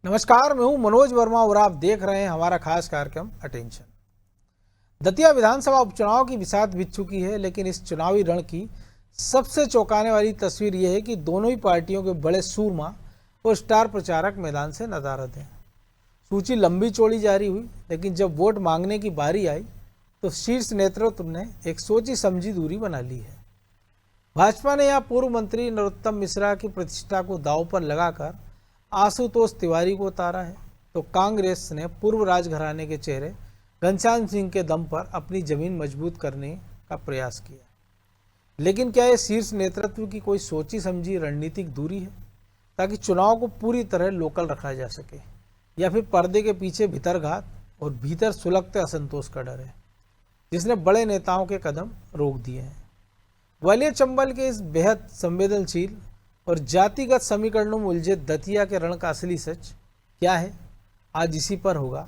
नमस्कार, मैं हूं मनोज वर्मा और आप देख रहे हैं हमारा खास कार्यक्रम अटेंशन। दतिया विधानसभा उपचुनाव की बिसात बीत चुकी है, लेकिन इस चुनावी रण की सबसे चौंकाने वाली तस्वीर यह है कि दोनों ही पार्टियों के बड़े सूरमा और स्टार प्रचारक मैदान से नदारद हैं। सूची लंबी चौड़ी जारी हुई, लेकिन जब वोट मांगने की बारी आई तो शीर्ष नेतृत्व ने एक सोची समझी दूरी बना ली है। भाजपा ने यहाँ पूर्व मंत्री नरोत्तम मिश्रा की प्रतिष्ठा को दांव पर लगाकर आशुतोष तिवारी को उतारा है, तो कांग्रेस ने पूर्व राजघराने के चेहरे घनश्याम सिंह के दम पर अपनी जमीन मजबूत करने का प्रयास किया। लेकिन क्या यह शीर्ष नेतृत्व की कोई सोची समझी रणनीतिक दूरी है ताकि चुनाव को पूरी तरह लोकल रखा जा सके, या फिर पर्दे के पीछे भीतरघात और भीतर सुलगते असंतोष का डर है जिसने बड़े नेताओं के कदम रोक दिए हैं। ग्वालियर चंबल के इस बेहद संवेदनशील और जातिगत समीकरणों में उलझे दतिया के रण का असली सच क्या है, आज इसी पर होगा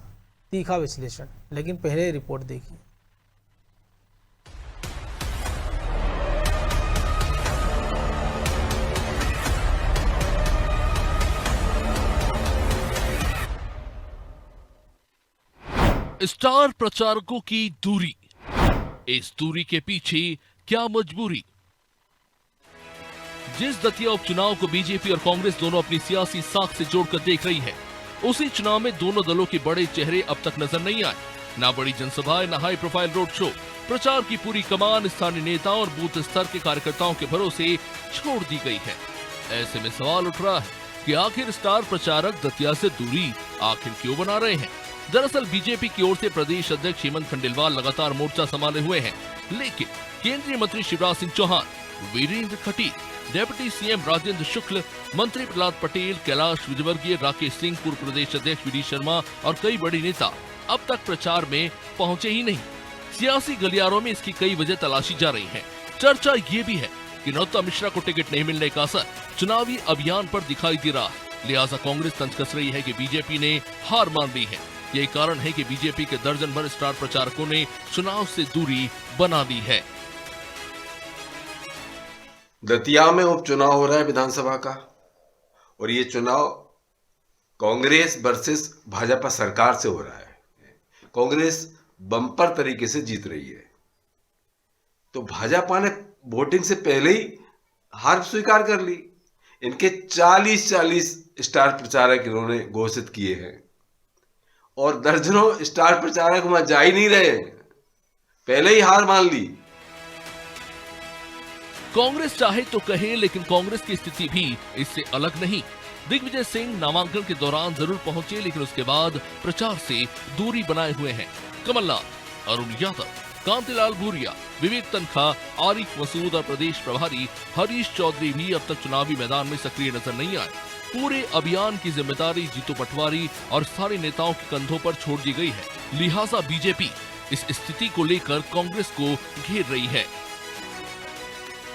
तीखा विश्लेषण। लेकिन पहले रिपोर्ट देखिए। स्टार प्रचारकों की दूरी, इस दूरी के पीछे क्या मजबूरी? जिस दतिया उपचुनाव को बीजेपी और कांग्रेस दोनों अपनी सियासी साख से जोड़कर देख रही है, उसी चुनाव में दोनों दलों के बड़े चेहरे अब तक नजर नहीं आए। ना बड़ी जनसभाएं, ना हाई प्रोफाइल रोड शो। प्रचार की पूरी कमान स्थानीय नेताओं और बूथ स्तर के कार्यकर्ताओं के भरोसे छोड़ दी गई है। ऐसे में सवाल उठ रहा है कि आखिर स्टार प्रचारक दतिया से दूरी आखिर क्यों बना रहे हैं? दरअसल बीजेपी की ओर से प्रदेश अध्यक्ष हेमंत खंडेलवाल लगातार मोर्चा संभाले हुए हैं, लेकिन केंद्रीय मंत्री शिवराज सिंह चौहान, वीरेंद्र खटीक, डिप्टी सीएम राजेंद्र शुक्ल, मंत्री प्रहलाद पटेल, कैलाश विजयवर्गीय, राकेश सिंह, पूर्व प्रदेश अध्यक्ष वी डी शर्मा और कई बड़े नेता अब तक प्रचार में पहुंचे ही नहीं। सियासी गलियारों में इसकी कई वजह तलाशी जा रही है। चर्चा ये भी है कि नरोत्तम मिश्रा को टिकट नहीं मिलने का असर चुनावी अभियान पर दिखाई दे रहा है, लिहाजा कांग्रेस तंज कस रही है कि बीजेपी ने हार मान ली है। यही कारण है कि बीजेपी के दर्जन भर स्टार प्रचारकों ने चुनाव से दूरी बना ली है। दतिया में उपचुनाव हो रहा है विधानसभा का, और ये चुनाव कांग्रेस वर्सेस भाजपा सरकार से हो रहा है। कांग्रेस बम्पर तरीके से जीत रही है, तो भाजपा ने वोटिंग से पहले ही हार स्वीकार कर ली। इनके 40 स्टार प्रचारक इन्होंने घोषित किए हैं और दर्जनों स्टार प्रचारक वहां जा ही नहीं रहे, पहले ही हार मान ली। कांग्रेस चाहे तो कहे, लेकिन कांग्रेस की स्थिति भी इससे अलग नहीं। दिग्विजय सिंह नामांकन के दौरान जरूर पहुंचे, लेकिन उसके बाद प्रचार से दूरी बनाए हुए हैं। कमलनाथ, अरुण यादव, कांतिलाल भूरिया, विवेक तनखा, आरिफ मसूद और प्रदेश प्रभारी हरीश चौधरी भी अब तक चुनावी मैदान में सक्रिय नजर नहीं आए। पूरे अभियान की जिम्मेदारी जीतू पटवारी और सारे नेताओं के कंधों पर छोड़ दी गई है, लिहाजा बीजेपी इस स्थिति को लेकर कांग्रेस को घेर रही है।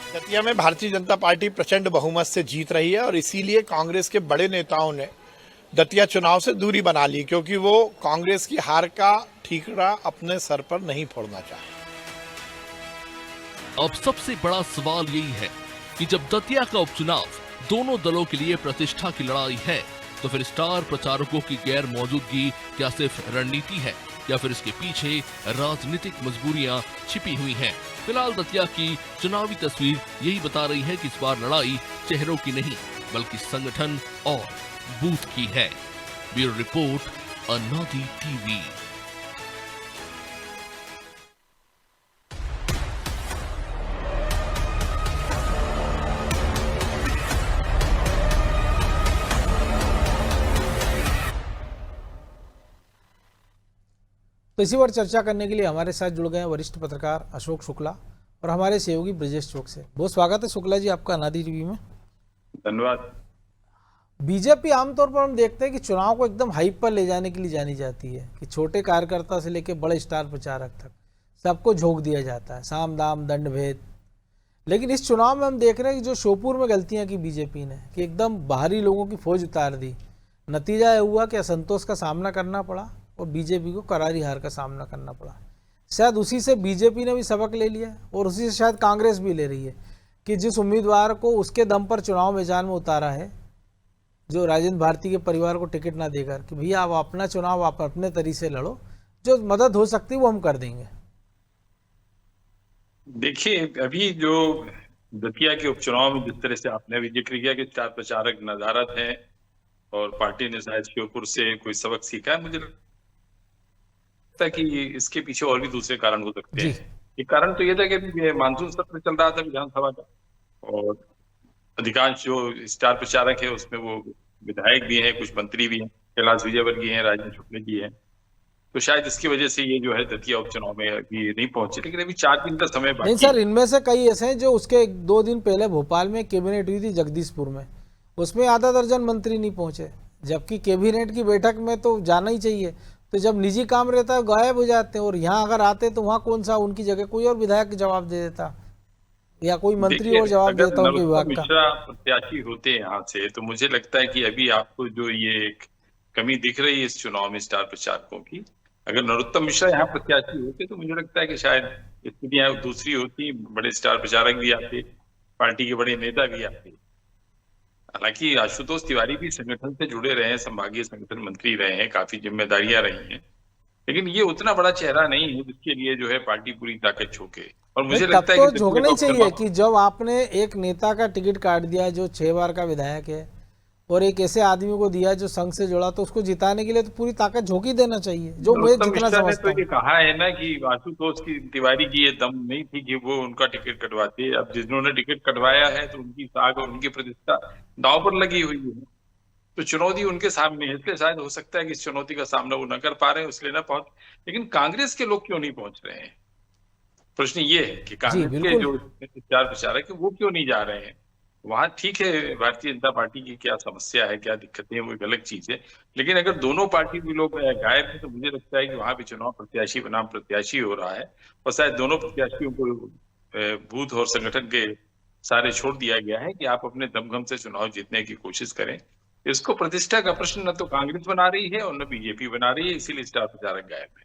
दतिया में भारतीय जनता पार्टी प्रचंड बहुमत से जीत रही है और इसीलिए कांग्रेस के बड़े नेताओं ने दतिया चुनाव से दूरी बना ली, क्योंकि वो कांग्रेस की हार का ठीकरा अपने सर पर नहीं फोड़ना चाहे। अब सबसे बड़ा सवाल यही है कि जब दतिया का उपचुनाव दोनों दलों के लिए प्रतिष्ठा की लड़ाई है, तो फिर स्टार प्रचारकों की गैर मौजूदगी क्या सिर्फ रणनीति है, या फिर इसके पीछे राजनीतिक मजबूरियां छिपी हुई हैं? फिलहाल दतिया की चुनावी तस्वीर यही बता रही है कि इस बार लड़ाई चेहरों की नहीं, बल्कि संगठन और बूथ की है। ब्यूरो रिपोर्ट, अन्नादी टीवी। तो इसी पर चर्चा करने के लिए हमारे साथ जुड़ गए हैं वरिष्ठ पत्रकार अशोक शुक्ला और हमारे सहयोगी ब्रजेश चौक से। बहुत स्वागत है शुक्ला जी आपका अन्नादी टीवी में। धन्यवाद। बीजेपी आमतौर पर हम देखते हैं कि चुनाव को एकदम हाइप पर ले जाने के लिए जानी जाती है, कि छोटे कार्यकर्ता से लेकर बड़े स्टार प्रचारक तक सबको झोंक दिया जाता है, साम दाम दंड भेद। लेकिन इस चुनाव में हम देख रहे हैं कि जो शोपुर में गलतियां की बीजेपी ने, कि एकदम बाहरी लोगों की फौज उतार दी, नतीजा यह हुआ कि असंतोष का सामना करना पड़ा और बीजेपी को करारी हार का सामना करना पड़ा। शायद उसी से बीजेपी ने भी सबक ले लिया और उसी से शायद कांग्रेस भी ले रही है कि जिस उम्मीदवार को उसके दम पर चुनाव मैदान में उतारा है, जो राजेंद्र भारती के परिवार को टिकट ना देकर कि भैया आप अपना चुनाव आप अपने तरीके से लड़ो, जो मदद हो सकती है वो हम कर देंगे? देखिए, अभी जो दतिया के उपचुनाव में जिस तरह से आपने अभी जिक्र किया कि स्टार प्रचारक नदारद हैं और पार्टी ने शायद श्योपुर से कोई सबक सीखा है, मुझे लगता है कि इसके पीछे और भी दूसरे कारण हो सकते जी। हैं। एक कारण तो ये था कि अभी मानसून सत्र चल रहा था विधानसभा का, और अधिकांश जो स्टार प्रचारक है उसमें वो विधायक भी हैं, कुछ मंत्री भी हैं, कैलाश विजयवर्गीय हैं, राजेंद्र शुक्ल जी हैं। तो शायद इसकी वजह से ये जो है दतिया उपचुनाव में अभी नहीं पहुंचे, लेकिन अभी 4 दिन का समय नहीं बाकी सर, है। इनमें से कई ऐसे हैं जो उसके 2 दिन पहले भोपाल में कैबिनेट हुई थी जगदीशपुर में, उसमें आधा दर्जन मंत्री नहीं पहुंचे, जबकि कैबिनेट की बैठक में तो जाना ही चाहिए। तो जब निजी काम रहता है गायब हो जाते हैं, और यहाँ अगर आते तो वहाँ कौन सा उनकी जगह कोई और विधायक जवाब दे देता या कोई मंत्री देखिए, और जवाब अगर देता उनके नरोत्तम विभाग का। मिश्रा प्रत्याशी होते हैं यहाँ से, तो मुझे लगता है कि अभी आपको जो ये एक कमी दिख रही है इस चुनाव में स्टार प्रचारकों की, अगर नरोत्तम मिश्रा यहाँ प्रत्याशी होते तो मुझे लगता है कि शायद स्थितियां दूसरी होती, बड़े स्टार प्रचारक भी आते, पार्टी के बड़े नेता भी आते। हालांकि आशुतोष तिवारी भी संगठन से जुड़े रहे हैं, संभागीय संगठन मंत्री रहे हैं, काफी जिम्मेदारियां रही हैं, लेकिन ये उतना बड़ा चेहरा नहीं है जिसके लिए जो है पार्टी पूरी ताकत झोंके। और मुझे नहीं, लगता तब है तो कि झोंकना ही चाहिए कि जब आपने एक नेता का टिकट काट दिया जो 6 बार का विधायक है, और एक ऐसे आदमी को दिया जो संघ से जुड़ा, तो उसको जिताने के लिए तो पूरी ताकत झोंक ही देना चाहिए, जो मैं नरोत्तम जितना मिश्रा ने समझता तो ये हूँ। कहा है ना कि आशुतोष की तिवारी की ये दम नहीं थी कि वो उनका टिकट कटवाते। अब जिन्होंने टिकट कटवाया है तो उनकी साख और उनकी प्रतिष्ठा दांव पर लगी हुई है, तो चुनौती उनके सामने है। इसलिए शायद हो सकता है कि इस चुनौती का सामना वो न कर पा रहे हैं, इसलिए न पहुंच। लेकिन कांग्रेस के लोग क्यों नहीं पहुंच रहे हैं, प्रश्न ये है कि जी कांग्रेस के बिल्कुल। जो स्टार प्रचारक है वो क्यों नहीं जा रहे हैं वहां। ठीक है, भारतीय जनता पार्टी की क्या समस्या है, क्या दिक्कतें हैं, वो एक अलग चीज है, लेकिन अगर दोनों पार्टी के लोग गायब हैं तो मुझे लगता है कि वहां भी चुनाव प्रत्याशी बनाम प्रत्याशी हो रहा है, और शायद दोनों प्रत्याशियों को बूथ और संगठन के सारे छोड़ दिया गया है कि आप अपने दमखम से चुनाव जीतने की कोशिश करें। इसको प्रतिष्ठा का प्रश्न न तो कांग्रेस बना रही है और न बीजेपी बना रही है, इसीलिए स्टार प्रचारक गायब है।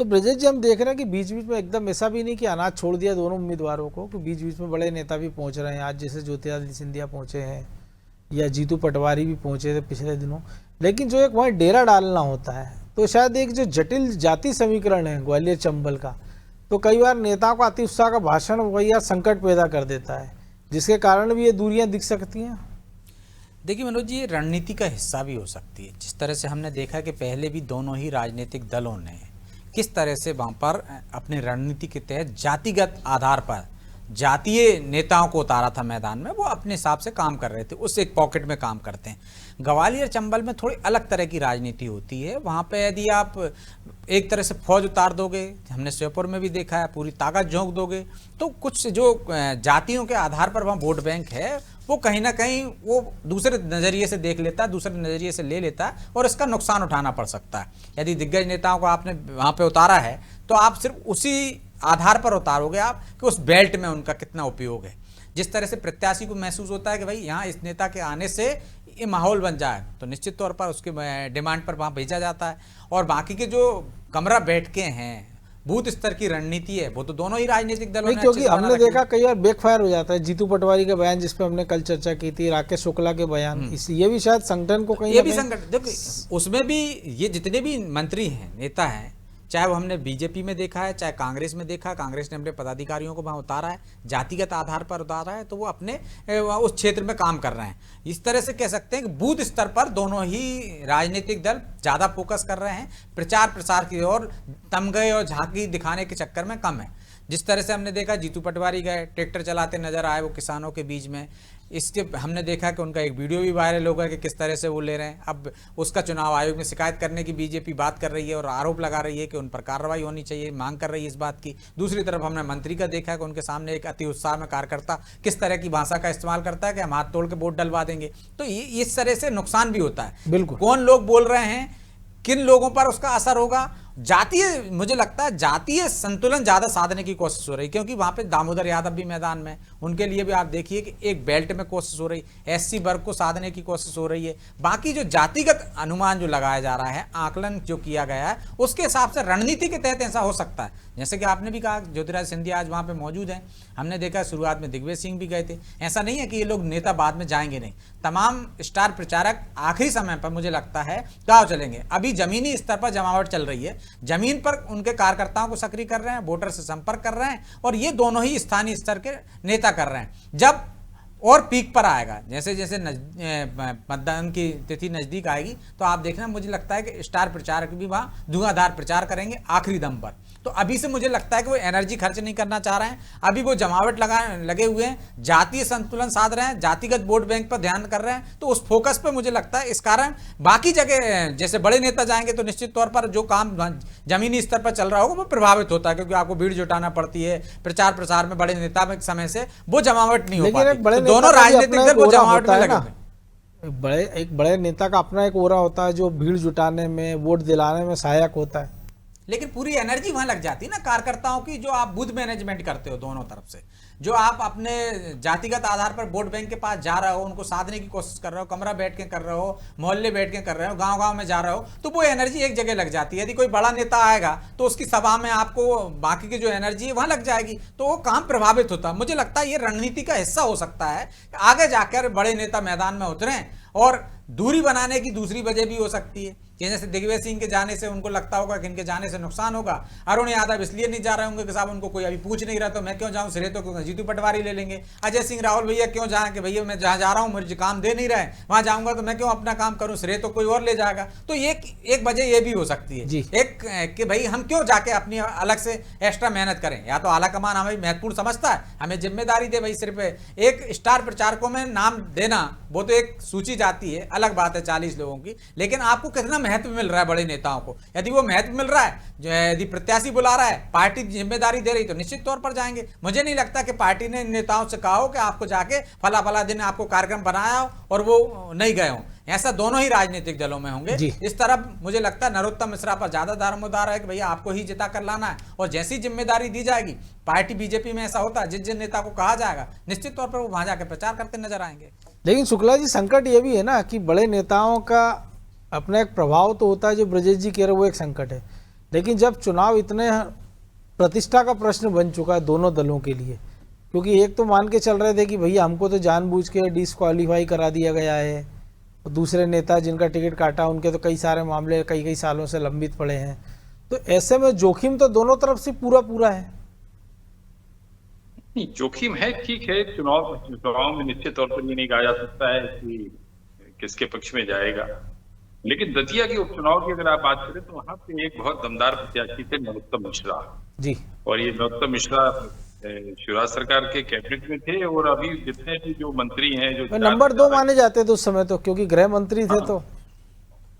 तो ब्रजेश जी, हम देख रहे हैं कि बीच बीच में एकदम ऐसा भी नहीं कि अनाज छोड़ दिया दोनों उम्मीदवारों को, कि बीच बीच में बड़े नेता भी पहुंच रहे हैं। आज जैसे ज्योतिरादित्य सिंधिया पहुंचे हैं या जीतू पटवारी भी पहुंचे थे पिछले दिनों, लेकिन जो एक वहाँ डेरा डालना होता है, तो शायद एक जो जटिल जाति समीकरण है ग्वालियर चंबल का, तो कई बार नेताओं का अति उत्साह का भाषण वही संकट पैदा कर देता है, जिसके कारण भी ये दूरियां दिख सकती हैं। देखिए मनोज जी, ये रणनीति का हिस्सा भी हो सकती है। जिस तरह से हमने देखा कि पहले भी दोनों ही राजनीतिक दलों ने किस तरह से वहाँ पर अपनी रणनीति के तहत जातिगत आधार पर जातीय नेताओं को उतारा था मैदान में, वो अपने हिसाब से काम कर रहे थे, उस एक पॉकेट में काम करते हैं। ग्वालियर चंबल में थोड़ी अलग तरह की राजनीति होती है। वहाँ पे यदि आप एक तरह से फौज उतार दोगे, हमने श्योपुर में भी देखा है, पूरी ताकत झोंक दोगे, तो कुछ जो जातियों के आधार पर वहाँ वोट बैंक है वो कहीं ना कहीं वो दूसरे नज़रिए से देख लेता है, दूसरे नज़रिए से ले लेता है, और इसका नुकसान उठाना पड़ सकता है। यदि दिग्गज नेताओं को आपने वहाँ पे उतारा है तो आप सिर्फ उसी आधार पर उतारोगे आप कि उस बेल्ट में उनका कितना उपयोग है। जिस तरह से प्रत्याशी को महसूस होता है कि भाई यहाँ इस नेता के आने से ये माहौल बन जाए, तो निश्चित तौर पर उसके डिमांड पर वहाँ भेजा जाता है। और बाकी के जो कमरा बैठके हैं, बूथ स्तर की रणनीति है, वो तो दोनों ही राजनीतिक दलों ने, क्योंकि हमने देखा कई बार बैकफायर हो जाता है। जीतू पटवारी का बयान जिस पे हमने कल चर्चा की थी, राकेश शुक्ला के बयान, ये भी शायद संगठन को कहीं ये भी संगठन, देखिए उसमें भी ये जितने भी मंत्री हैं, नेता हैं, चाहे वो हमने बीजेपी में देखा है, चाहे कांग्रेस में देखा, कांग्रेस ने अपने पदाधिकारियों को वहाँ उतारा है, जातिगत आधार पर उतारा है, तो वो अपने उस क्षेत्र में काम कर रहे हैं। इस तरह से कह सकते हैं कि बूथ स्तर पर दोनों ही राजनीतिक दल ज़्यादा फोकस कर रहे हैं, प्रचार प्रसार की ओर तमगे और झांकी दिखाने के चक्कर में कम है। जिस तरह से हमने देखा जीतू पटवारी गए, ट्रैक्टर चलाते नजर आए वो किसानों के बीच में, इसके हमने देखा कि उनका एक वीडियो भी वायरल होगा कि किस तरह से वो ले रहे हैं। अब उसका चुनाव आयोग में शिकायत करने की बीजेपी बात कर रही है और आरोप लगा रही है कि उन पर कार्रवाई होनी चाहिए, मांग कर रही है इस बात की। दूसरी तरफ हमने मंत्री का देखा कि उनके सामने एक अति उत्साह में कार्यकर्ता किस तरह की भाषा का इस्तेमाल करता है कि हम हाथ तोड़ के वोट डलवा देंगे। तो ये इस तरह से नुकसान भी होता है। बिल्कुल, कौन लोग बोल रहे हैं, किन लोगों पर उसका असर होगा, जातीय, मुझे लगता है जातीय संतुलन ज्यादा साधने की कोशिश हो रही, क्योंकि वहां पे दामोदर यादव भी मैदान में, उनके लिए भी आप देखिए कि एक बेल्ट में कोशिश हो रही, एससी वर्ग को साधने की कोशिश हो रही है। बाकी जो जातिगत अनुमान जो लगाया जा रहा है, आकलन जो किया गया है, उसके हिसाब से रणनीति के तहत ऐसा हो सकता है। जैसे कि आपने भी कहा ज्योतिरादित्य सिंधिया आज वहां पे मौजूद हैं, हमने देखा शुरुआत में दिग्विजय सिंह भी गए थे। ऐसा नहीं है कि ये लोग नेता बाद में जाएंगे नहीं, तमाम स्टार प्रचारक आखिरी समय पर मुझे लगता है गाँव चलेंगे। अभी जमीनी स्तर पर जमावट चल रही है, जमीन पर उनके कार्यकर्ताओं को सक्रिय कर रहे हैं, वोटर से संपर्क कर रहे हैं, और ये दोनों ही स्थानीय स्तर के नेता कर रहे हैं। जब और पीक पर आएगा, जैसे जैसे मतदान की तिथि नजदीक आएगी, तो आप देखना, मुझे लगता है कि स्टार प्रचारक भी वहाँ धुआंधार प्रचार करेंगे आखिरी दम पर। तो अभी से मुझे लगता है कि वो एनर्जी खर्च नहीं करना चाह रहे हैं, अभी वो जमावट लगे हुए हैं, जातीय संतुलन साध रहे हैं, जातिगत वोट बैंक पर ध्यान कर रहे हैं। तो उस फोकस पे मुझे लगता है इस कारण बाकी जगह जैसे बड़े नेता जाएंगे तो निश्चित तौर पर जो काम जमीनी स्तर पर चल रहा होगा वो प्रभावित होता है, क्योंकि आपको भीड़ जुटाना पड़ती है प्रचार प्रसार में। बड़े नेता में समय से वो जमावट नहीं हो पाती, दोनों राजनीतिक दल वो जमावट में लगे हुए। एक बड़े नेता का अपना एक ओरा होता है जो भीड़ जुटाने में, वोट दिलाने में सहायक होता है, लेकिन पूरी एनर्जी वहां लग जाती है ना कार्यकर्ताओं की, जो आप बूथ मैनेजमेंट करते हो दोनों तरफ से, जो आप अपने जातिगत आधार पर वोट बैंक के पास जा रहे हो, उनको साधने की कोशिश कर रहे हो, कमरा बैठ के कर रहे हो, मोहल्ले बैठ के कर रहे हो, गांव-गांव में जा रहे हो, तो वो एनर्जी एक जगह लग जाती है। यदि कोई बड़ा नेता आएगा तो उसकी सभा में आपको बाकी की जो एनर्जी है वहां लग जाएगी, तो वो काम प्रभावित होता है। मुझे लगता है ये रणनीति का हिस्सा हो सकता है, आगे जाकर बड़े नेता मैदान में उतरें, और दूरी बनाने की दूसरी वजह भी हो सकती है कि जैसे दिग्विजय सिंह के जाने से उनको लगता होगा कि इनके जाने से नुकसान होगा, अरुण यादव इसलिए नहीं जा रहे होंगे कि साहब उनको कोई अभी पूछ नहीं रहा, तो मैं क्यों जाऊं, सिरे तो जीतू पटवारी ले लेंगे। अजय सिंह राहुल भैया क्यों जाएं कि भैया मैं जहां जा रहा हूं मुझे काम दे नहीं रहे, वहां जाऊंगा तो मैं क्यों अपना काम करूं, सिरे तो कोई और ले जाएगा। तो एक वजह ये भी हो सकती है एक कि भाई हम क्यों जाके अपनी अलग से एक्स्ट्रा मेहनत करें, या तो आला कमान हमें महत्वपूर्ण समझता है, हमें जिम्मेदारी दे भाई, सिर्फ एक स्टार प्रचारकों में नाम देना वो तो एक सूची जाती है, अलग बात है 40 लोगों की, लेकिन आपको कितना महत्व मिल रहा है बड़े नेताओं को। यदि वो महत्व मिल रहा है, जो है यदि प्रत्याशी बुला रहा है, पार्टी जिम्मेदारी दे रही, तो निश्चित तौर पर जाएंगे। मुझे नहीं लगता कि पार्टी ने नेताओं से कहा हो कि आपको जाके फला फला दिन आपको कार्यक्रम बनाया हो और वो नहीं गए हों। ऐसा दोनों ही राजनीतिक दलों में होंगे। इस तरफ मुझे लगता है नरोत्तम मिश्रा पर ज्यादा दारोमदार है कि भैया आपको ही जिता कर लाना है, और जैसी जिम्मेदारी दी जाएगी, पार्टी बीजेपी में ऐसा होता है जिन नेता को कहा जाएगा निश्चित तौर पर वो वहां जाकर प्रचार करते नजर आएंगे। लेकिन शुक्ला जी, संकट ये भी है ना कि बड़े नेताओं का अपना एक प्रभाव तो होता है, जो ब्रजेश जी कह रहे वो एक संकट है, लेकिन जब चुनाव इतने प्रतिष्ठा का प्रश्न बन चुका है दोनों दलों के लिए, क्योंकि एक तो मान के चल रहे थे कि भैया हमको तो जानबूझ के डिस्क्वालीफाई करा दिया गया है, और दूसरे नेता जिनका टिकट काटा उनके तो कई सारे मामले कई सालों से लंबित पड़े हैं, तो ऐसे में जोखिम तो दोनों तरफ से पूरा है। जोखिम है, ठीक है, चुनाव में निश्चित तौर पर ये नहीं कहा जा सकता है कि किसके पक्ष में जाएगा, लेकिन दतिया के उपचुनाव की अगर आप बात करें तो वहां पे एक बहुत दमदार प्रत्याशी थे नरोत्तम मिश्रा जी, और ये नरोत्तम मिश्रा शिवराज सरकार के कैबिनेट में थे, और अभी जितने भी जो मंत्री हैं जो नंबर 2 माने जाते थे उस समय, तो क्योंकि गृह मंत्री थे।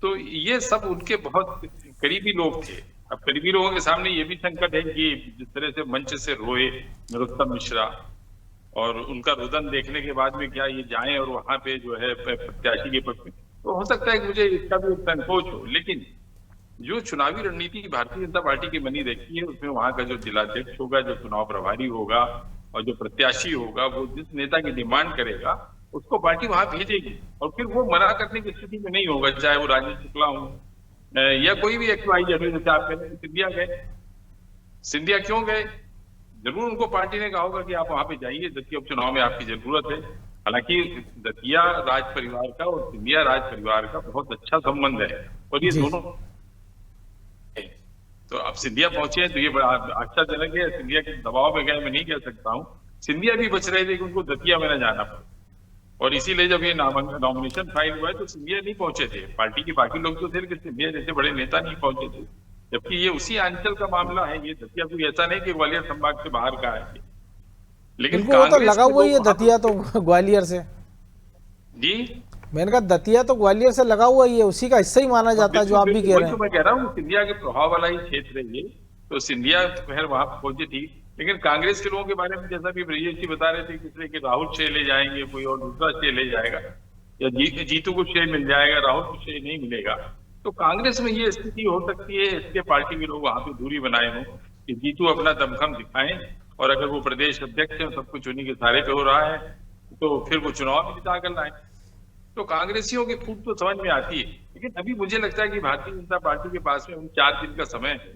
तो ये सब उनके बहुत करीबी लोग थे। अब करीबी लोगों के सामने ये भी संकट है कि जिस तरह से मंच से रोए नरोत्तम मिश्रा, और उनका रुदन देखने के बाद में क्या ये जाएं और वहां पे जो है प्रत्याशी के पक्ष में, तो हो सकता है कि मुझे इसका भी संकोच हो। लेकिन जो चुनावी रणनीति भारतीय जनता पार्टी की बनी रहती है, उसमें वहां का जो जिलाध्यक्ष होगा, जो चुनाव प्रभारी होगा, और जो प्रत्याशी होगा, वो जिस नेता की डिमांड करेगा उसको पार्टी वहां भेजेगी, और फिर वो मना करने की स्थिति में नहीं होगा, चाहे वो राजेश शुक्ला हो या कोई भी एक्सवाई जेड। जैसे आप कहते हैं सिंधिया गए, सिंधिया क्यों गए? जरूर उनको पार्टी ने कहा होगा कि आप वहां पे जाइए, दतिया उपचुनाव में आपकी जरूरत है। हालांकि दतिया राज परिवार का और सिंधिया राज परिवार का बहुत अच्छा संबंध है, और ये दोनों, तो अब सिंधिया पहुंचे हैं तो ये बड़ा आश्चर्यजनक है। सिंधिया के दबाव में गए मैं नहीं कह सकता हूँ, सिंधिया भी बच रहे थे कि उनको दतिया में न जाना पड़े, और इसीलिए जब ये नॉमिनेशन फाइल हुआ है तो सिंधिया नहीं पहुंचे थे। पार्टी के बाकी लोग तो थे, लेकिन सिंधिया जैसे बड़े नेता नहीं पहुंचे थे, जबकि ये उसी अंचल का मामला है। ये दतिया कोई ऐसा नहीं कि ग्वालियर संभाग से बाहर का है, लेकिन तो लगा हुआ ही है दतिया तो ग्वालियर से जी, मैंने कहा दतिया तो ग्वालियर से लगा हुआ ही है, उसी का हिस्सा ही माना जाता है, जो आप भी कह रहे हैं। मैं कह रहा हूँ सिंधिया के प्रभाव वाला ही क्षेत्र है ये, तो सिंधिया खैर वहां पहुंची थी। लेकिन कांग्रेस के लोगों के बारे में जैसा भी ब्रजेश जी बता रहे थे कि राहुल श्रेय ले जाएंगे, कोई और दूसरा श्रेय ले जाएगा, या जीतू को श्रेय मिल जाएगा, राहुल को श्रेय नहीं मिलेगा। तो कांग्रेस में ये स्थिति हो सकती है, इसलिए पार्टी के लोग वहां पे दूरी बनाए हों कि जीतू अपना दमखम दिखाएं, और अगर वो प्रदेश अध्यक्ष है, सब कुछ उन्हीं के सहारे पे हो रहा है, तो फिर वो चुनाव में जिता कर लाए। तो कांग्रेसियों की फूट तो समझ में आती है, लेकिन अभी मुझे लगता है कि भारतीय जनता पार्टी के पास में 4 दिन का समय है,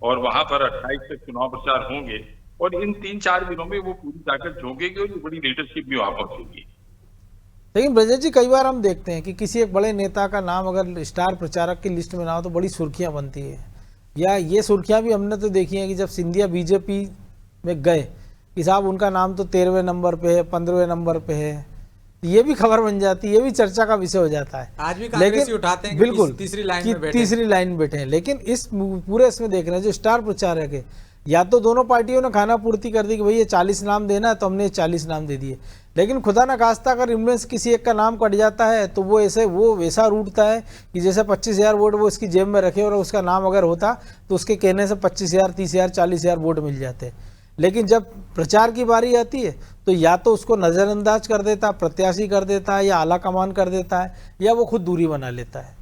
और वहां पर 28 तक चुनाव प्रचार होंगे, और इन 3-4 दिनों में वो पूरी ताकत झोंकेगी और बड़ी लीडरशिप भी वहां पहुंचेगी। लेकिन ब्रजेश जी, कई बार हम देखते हैं कि किसी एक बड़े नेता का नाम अगर स्टार प्रचारक की लिस्ट में ना हो तो बड़ी सुर्खियां बनती है, या ये सुर्खियां भी हमने तो देखी हैं कि जब सिंधिया बीजेपी में गए कि साहब उनका नाम तो 13वें नंबर पे है, 15वें नंबर पे है, ये भी खबर बन जाती है, ये भी चर्चा का विषय हो जाता है। आज भी कांग्रेसी उठाते हैं कि बिल्कुल तीसरी लाइन में बैठे तीसरी लाइन में बैठे हैं। लेकिन इस पूरे इसमें देख रहे हैं जो स्टार प्रचारक है, या तो दोनों पार्टियों ने खाना पूर्ति कर दी कि भाई ये 40 नाम देना है, तो हमने 40 नाम दे दिए, लेकिन खुदा न खास्ता अगर इनमें से किसी एक का नाम कट जाता है तो वो वैसा रूठता है कि जैसे 25,000 वोट वो इसकी जेब में रखे, और उसका नाम अगर होता तो उसके कहने से 25,000, 30,000, 40,000 वोट मिल जाते। लेकिन जब प्रचार की बारी आती है तो या तो उसको नज़रअंदाज कर देता, प्रत्याशी कर देता है, या आला कमान कर देता है, या वो खुद दूरी बना लेता है।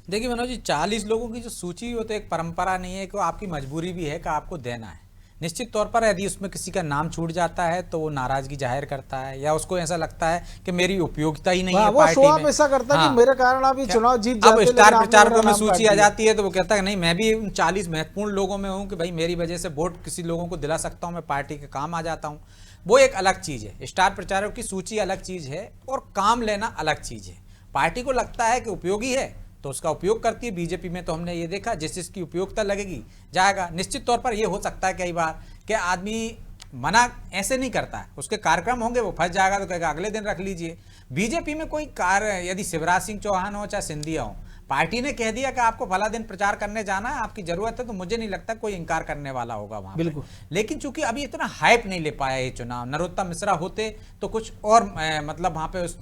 देखिए मनोज जी, 40 लोगों की जो सूची वो तो एक परंपरा नहीं है कि आपकी मजबूरी भी है कि आपको देना है। निश्चित तौर पर यदि उसमें किसी का नाम छूट जाता है तो वो नाराजगी जाहिर करता है, या उसको ऐसा लगता है कि मेरी उपयोगिता ही नहीं है पार्टी में। ऐसा करता है कि मेरे कारण आप ये चुनाव जीत जाते हैं। अब स्टार प्रचारकों में सूची आ जाती है तो वो कहता है नहीं, मैं भी उन 40 महत्वपूर्ण लोगों में हूँ कि भाई मेरी वजह से वोट किसी लोगों को दिला सकता हूँ, मैं पार्टी के काम आ जाता हूँ। वो एक अलग चीज़ है। स्टार प्रचारकों की सूची अलग चीज़ है और काम लेना अलग चीज़ है। पार्टी को लगता है कि उपयोगी है तो उसका उपयोग करती है। बीजेपी में तो हमने ये देखा, जिस जिसकी उपयोगिता लगेगी जाएगा। निश्चित तौर पर ये हो सकता है कई बार कि आदमी मना ऐसे नहीं करता है, उसके कार्यक्रम होंगे, वो फंस जाएगा तो कहेगा अगले दिन रख लीजिए। बीजेपी में कोई कार्य यदि शिवराज सिंह चौहान हो चाहे सिंधिया हो, पार्टी ने कह दिया कि आपको फला दिन प्रचार करने जाना है, आपकी जरूरत है, तो मुझे नहीं लगता कोई इंकार करने वाला होगा वहां बिल्कुल। लेकिन चूंकि अभी इतना हाइप नहीं ले पाया ये चुनाव, नरोत्तम मिश्रा होते तो कुछ और मतलब वहां पे उस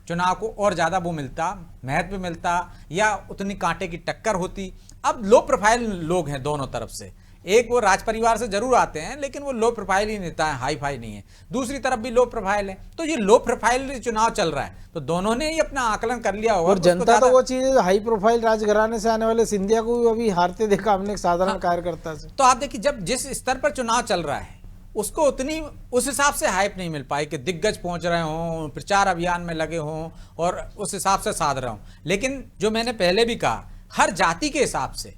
चुनाव को और ज्यादा वो मिलता, महत्व मिलता, या उतनी कांटे की टक्कर होती। अब लो प्रोफाइल लोग हैं दोनों तरफ से, एक वो राज परिवार से जरूर आते हैं लेकिन वो लो प्रोफाइल ही नेता है, हाई फाई नहीं है। दूसरी तरफ भी लो प्रोफाइल है, तो ये लो प्रोफाइल चुनाव चल रहा है, तो दोनों ने ही अपना आकलन कर लिया होगा। और जनता तो वो चीज हाई प्रोफाइल राजघराने से आने वाले सिंधिया को अभी हारते देखा हमने एक साधारण कार्यकर्ता से। तो आप देखिए, जब जिस स्तर पर चुनाव चल रहा है उसको उतनी उस हिसाब से हाइप नहीं मिल पाई कि दिग्गज पहुंच रहे हों, प्रचार अभियान में लगे हों और उस हिसाब से साध रहे हों। लेकिन जो मैंने पहले भी कहा, हर जाति के हिसाब से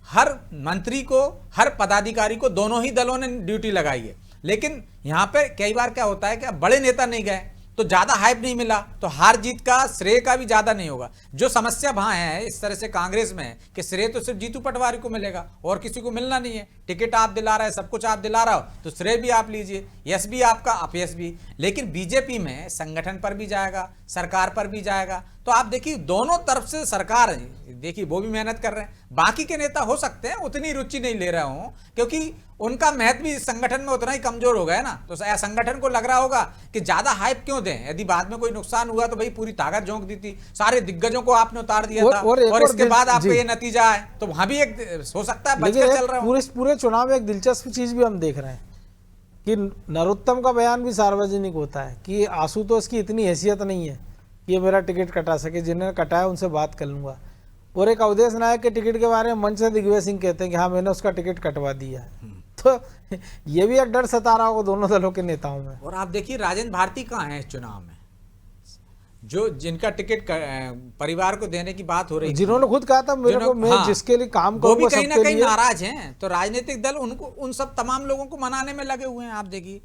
हर मंत्री को, हर पदाधिकारी को दोनों ही दलों ने ड्यूटी लगाई है। लेकिन यहाँ पे कई बार क्या होता है कि बड़े नेता नहीं गए तो ज्यादा हाइप नहीं मिला, तो हार जीत का श्रेय का भी ज्यादा नहीं होगा। जो समस्या वहां है इस तरह से कांग्रेस में है कि श्रेय तो सिर्फ जीतू पटवारी को मिलेगा और किसी को मिलना नहीं है। टिकट आप दिला रहे हैं, सब कुछ आप दिला रहा हो, तो श्रेय भी आप लीजिए, यश भी आपका, अपयश भी। लेकिन बीजेपी में संगठन पर भी जाएगा, सरकार पर भी जाएगा, तो आप देखिए दोनों तरफ से सरकार देखिए वो भी मेहनत कर रहे हैं। बाकी के नेता हो सकते हैं उतनी रुचि नहीं ले रहे हों क्योंकि उनका महत्व भी संगठन में उतना ही कमजोर हो गया है ना, तो संगठन को लग रहा होगा कि ज्यादा हाइप क्यों दें, यदि बाद में कोई नुकसान हुआ तो भाई पूरी ताकत झोंक दी थी, सारे दिग्गजों को आपने उतार दिया था और इसके बाद आपका ये नतीजा है, तो वहां भी एक हो सकता है बचकर चल रहा है। पूरे चुनाव में एक दिलचस्प चीज भी हम देख रहे हैं कि नरोत्तम का बयान भी सार्वजनिक होता है कि आशुतोष की इतनी हैसियत नहीं है कि ये मेरा टिकट कटा सके, जिन्होंने कटाया उनसे बात कर लूंगा। और एक अवधेश नायक के टिकट के बारे में मंच से दिग्विजय सिंह कहते हैं कि हाँ मैंने उसका टिकट कटवा दिया है। तो ये भी एक डर सता रहा होगा दोनों दलों के नेताओं में। और आप देखिए राजेंद्र भारती कहाँ है इस चुनाव में, जो जिनका टिकट परिवार को देने की बात हो रही, जिन्होंने खुद कहा था मेरे को, मैं जिसके लिए काम करूंगा, वो भी कहीं ना कहीं नाराज हैं। तो राजनीतिक दल उनको, उन सब तमाम लोगों को मनाने में लगे हुए हैं। आप देखिए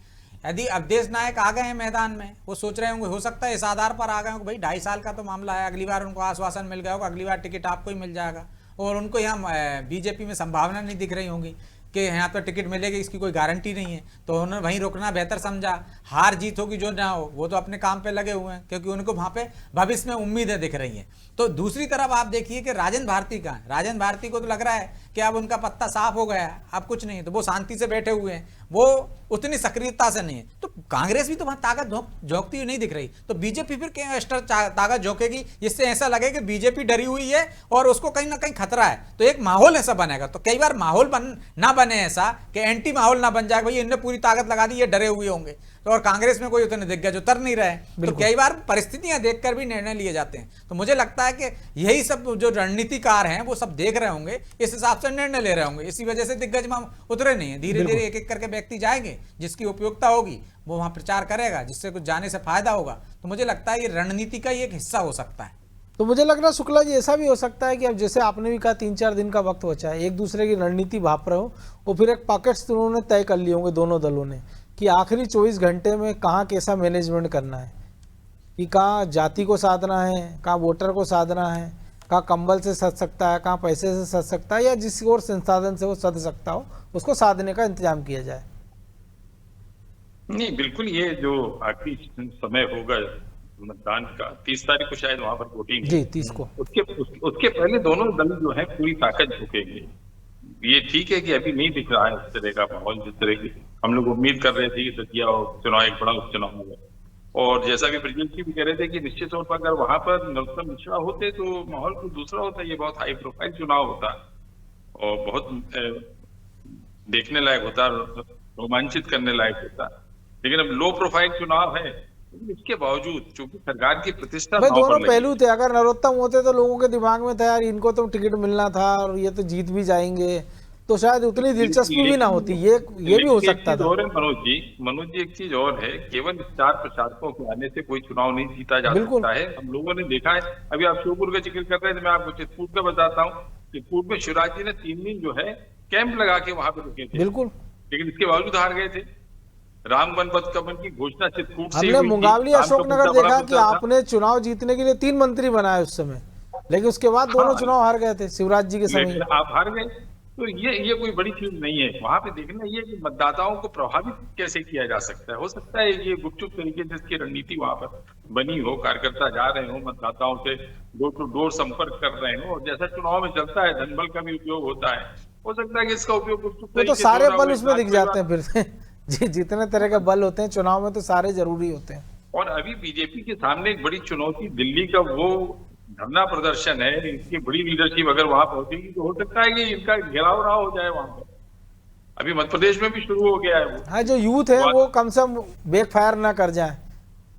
यदि अवधेश नायक आ गए हैं मैदान में, वो सोच रहे होंगे, हो सकता है इस आधार पर आ गए होंगे भाई 2.5 साल का तो मामला है, अगली बार उनको आश्वासन मिल गया होगा, अगली बार टिकट आपको ही मिल जाएगा। और उनको यहाँ बीजेपी में संभावना नहीं दिख रही होंगी कि यहाँ पर टिकट मिलेगी, इसकी कोई गारंटी नहीं है, तो उन्होंने वहीं रुकना बेहतर समझा। हार जीत होगी जो ना हो, वो तो अपने काम पे लगे हुए हैं क्योंकि उनको वहाँ पे भविष्य में उम्मीदें दिख रही हैं। तो दूसरी तरफ आप देखिए कि राजेंद्र भारती का, राजेंद्र भारती को तो लग रहा है कि अब उनका पत्ता साफ हो गया है, अब कुछ नहीं है, तो वो शांति से बैठे हुए हैं, वो उतनी सक्रियता से नहीं है। तो कांग्रेस भी तो वहाँ ताकत झोंकती हुई नहीं दिख रही, तो बीजेपी फिर क्या एक्स्ट्रा ताकत झोंकेगी, जिससे ऐसा लगे कि बीजेपी डरी हुई है और उसको कहीं ना कहीं खतरा है, तो एक माहौल ऐसा बनेगा। तो कई बार माहौल ना बने ऐसा कि एंटी माहौल ना बन जाए, भाई इनने पूरी ताकत लगा दी, ये डरे हुए होंगे, तो और कांग्रेस में कोई उतने दिग्गज उतर नहीं रहे, तो कई बार परिस्थितियां देखकर भी निर्णय लिए जाते हैं। तो मुझे लगता है कि यही सब जो रणनीतिकार हैं वो सब देख रहे होंगे, इस हिसाब से निर्णय ले रहे होंगे। इसी वजह से दिग्गज वहां उतरे नहीं है। धीरे धीरे एक एक करके व्यक्ति जाएंगे, जिसकी उपयोगिता होगी वो वहां प्रचार करेगा, जिससे कुछ जाने से फायदा होगा। तो मुझे लगता है ये रणनीति का ही एक हिस्सा हो सकता है। तो मुझे लग रहा है शुक्ला जी ऐसा भी हो सकता है कि अब जैसे आपने भी कहा 3-4 दिन का वक्त बचा है, एक दूसरे की रणनीति भाप रहे हो और फिर एक पॉकेट्स उन्होंने तय कर लिए होंगे दोनों दलों ने कि आखिरी 24 घंटे में कहाँ कैसा मैनेजमेंट करना है, कि कहाँ जाति को साधना है, कहाँ वोटर को साधना है, कहाँ कंबल से सध सकता है, कहाँ पैसे से सध सकता है, या जिस और संसाधन से वो सध सकता हो उसको साधने का इंतजाम किया जाए। नहीं, बिल्कुल, ये जो आखिरी समय होगा मतदान का 30 तारीख को शायद वहां पर वोटिंग है। जी 30 को। उसके पहले दोनों दल जो है पूरी ताकत झोंकेंगे। ये ठीक है कि अभी नहीं दिख रहा है इस तरह का माहौल, जिस तरह की हम लोग उम्मीद कर रहे थे कि दतिया चुनाव एक बड़ा उपचुनाव होगा। और जैसा कि ब्रजेश जी भी कह रहे थे कि निश्चित तौर पर अगर वहां पर नरोत्तम मिश्रा होते तो माहौल कुछ दूसरा होता। ये बहुत हाई प्रोफाइल चुनाव होता और बहुत देखने लायक होता, रोमांचित करने लायक होता। लेकिन अब लो प्रोफाइल चुनाव है, इसके बावजूद चूंकि सरकार की प्रतिष्ठा भाई दोनों पहलू थे। अगर नरोत्तम होते तो लोगों के दिमाग में था यार इनको तो टिकट मिलना था और ये तो जीत भी जाएंगे, तो शायद उतनी दिलचस्पी भी ना होती। ये भी हो सकता था। और मनोज जी एक चीज और है, केवल स्टार प्रचारकों के आने से कोई चुनाव नहीं जीता जा सकता है। हम लोगों ने देखा है। अभी आप श्योपुर का जिक्र कर रहे थे, मैं आपको चित्रकूट का बताता हूँ। चित्रकूट में शिवराज जी ने 3 दिन जो है कैंप लगा के वहां पे रुके थे, बिल्कुल, लेकिन इसके बावजूद हार गए थे। राम वनपथ गमन की घोषणा चित्रकूट से हमने मुंगावली अशोकनगर देखा कि आपने चुनाव जीतने के लिए 3 मंत्री बनाए उस समय, लेकिन उसके बाद दोनों चुनाव हार गए थे शिवराज जी के समय। आप हार गए, तो ये कोई बड़ी चीज नहीं है। वहां पे देखना ये कि मतदाताओं को प्रभावित कैसे किया जा सकता है। हो सकता है ये गुपचुप तरीके से इसकी रणनीति वहां पर बनी हो, कार्यकर्ता जा रहे हो, मतदाताओं से डोर टू डोर संपर्क कर रहे हो, और जैसा चुनाव में चलता है धनबल का भी उपयोग होता है। हो सकता है कि इसका उपयोग गुपचुप तरीके से सारे बल उसमें दिख जाते हैं फिर से। जी जितने तरह के बल होते हैं चुनाव में तो सारे जरूरी होते हैं। और अभी बीजेपी के सामने एक बड़ी चुनौती दिल्ली का वो धरना प्रदर्शन है। इसकी बड़ी लीडरशिप अगर वहां पहुंचेगी तो हो सकता है कि इनका घेराव ना हो जाए वहां पर। अभी मध्य प्रदेश में भी शुरू हो गया है वो। हाँ, जो यूथ है वो कम से कम बैकफायर ना कर जाए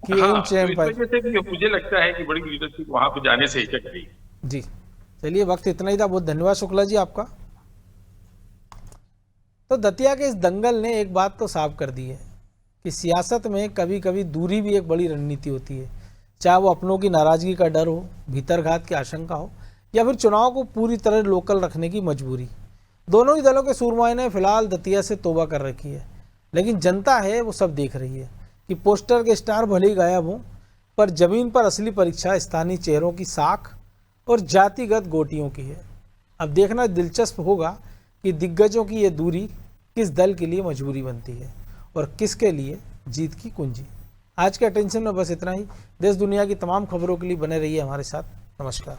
कि हाँ, इन चैम पर। तो इस वजह से भी मुझे लगता है कि बड़ी लीडरशिप वहां पर जाने से हिचक गई। जी चलिए, वक्त इतना ही था। बहुत धन्यवाद शुक्ला जी आपका। तो दतिया के इस दंगल ने एक बात तो साफ कर दी है कि सियासत में कभी कभी दूरी भी एक बड़ी रणनीति होती है, चाहे वो अपनों की नाराजगी का डर हो, भीतरघात की आशंका हो, या फिर चुनाव को पूरी तरह लोकल रखने की मजबूरी। दोनों ही दलों के सूरमाए ने फिलहाल दतिया से तौबा कर रखी है, लेकिन जनता है वो सब देख रही है कि पोस्टर के स्टार भले ही गायब हों, पर जमीन पर असली परीक्षा स्थानीय चेहरों की साख और जातिगत गोटियों की है। अब देखना दिलचस्प होगा कि दिग्गजों की ये दूरी किस दल के लिए मजबूरी बनती है और किसके लिए जीत की कुंजी। आज के अटेंशन में बस इतना ही। देश दुनिया की तमाम खबरों के लिए बने रहिए हमारे साथ। नमस्कार।